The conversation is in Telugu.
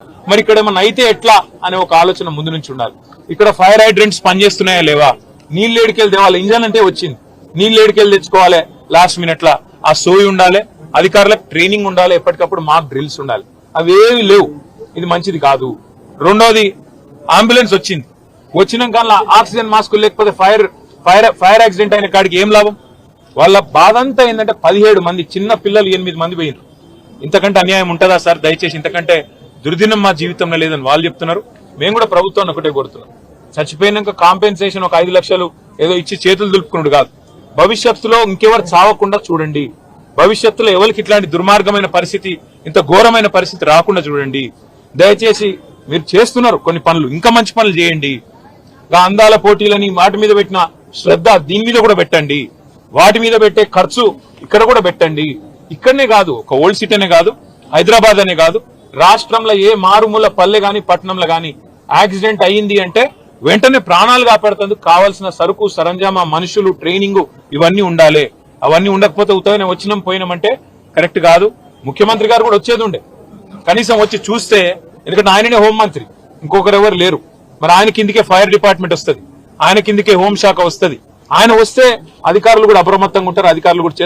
మరి ఇక్కడ ఏమన్నా అయితే ఎట్లా అనే ఒక ఆలోచన ముందు నుంచి ఉండాలి. ఇక్కడ ఫైర్ హైడ్రెంట్స్ పనిచేస్తున్నాయా లేవా, నీళ్ళు ఏడికెళ్ళి తేవాలి, ఇంజన్ అంటే వచ్చింది, నీళ్ళు ఏడికెళ్ళి తెచ్చుకోవాలి, లాస్ట్ మినిట్ లా ఆ సోయి ఉండాలి, అధికారులకు ట్రైనింగ్ ఉండాలి, ఎప్పటికప్పుడు మాక్ డ్రిల్స్ ఉండాలి. అవేవి లేవు, ఇది మంచిది కాదు. రెండోది, అంబులెన్స్ వచ్చినాక ఆక్సిజన్ మాస్కులు లేకపోతే ఫైర్ యాక్సిడెంట్ అయిన కాడికి ఏం లాభం? వాళ్ళ బాధ అంతా ఏంటంటే 17 మంది చిన్న పిల్లలు 8 మంది పోయినారు. ఇంతకంటే అన్యాయం ఉంటుందా సార్? దయచేసి ఇంతకంటే దుర్దినం మా జీవితంలో లేదని వాళ్ళు చెప్తున్నారు. మేము కూడా ప్రభుత్వాన్ని ఒకటే కోరుతున్నాం, చచ్చిపోయినాక కాంపెన్సేషన్ ఒక 5 లక్షలు ఏదో ఇచ్చి చేతులు దులుపుకున్నాడు కాదు, భవిష్యత్తులో ఇంకెవరు చావకుండా చూడండి, భవిష్యత్తులో ఎవరికి ఇట్లాంటి దుర్మార్గమైన పరిస్థితి, ఇంత ఘోరమైన పరిస్థితి రాకుండా చూడండి. దయచేసి మీరు చేస్తున్నారు కొన్ని పనులు, ఇంకా మంచి పనులు చేయండి. అందాల పోటీలని వాటి మీద పెట్టిన శ్రద్ధ దీని మీద కూడా పెట్టండి, వాటి మీద పెట్టే ఖర్చు ఇక్కడ కూడా పెట్టండి. ఇక్కడనే కాదు, ఒక ఓల్డ్ సిటీ అనే కాదు, హైదరాబాద్ అనే కాదు, రాష్ట్రంలో ఏ మారుమూల పల్లె గాని పట్టణంలో గాని యాక్సిడెంట్ అయ్యింది అంటే వెంటనే ప్రాణాలు కాపాడుతందుకు కావాల్సిన సరుకు సరంజామా, మనుషులు, ట్రైనింగ్ ఇవన్నీ ఉండాలి. అవన్నీ ఉండకపోతే ఉత్తగానే వచ్చినాం పోయినామంటే కరెక్ట్ కాదు. ముఖ్యమంత్రి గారు కూడా వచ్చేది ఉండే, కనీసం వచ్చి చూస్తే, ఎందుకంటే ఆయననే హోంమంత్రి, ఇంకొకరు ఎవరు లేరు. మరి ఆయన కిందికే ఫైర్ డిపార్ట్మెంట్ వస్తుంది, ఆయన కిందికే హోంశాఖ వస్తుంది. ఆయన వస్తే అధికారులు కూడా అప్రమత్తంగా ఉంటారు, అధికారులు కూడా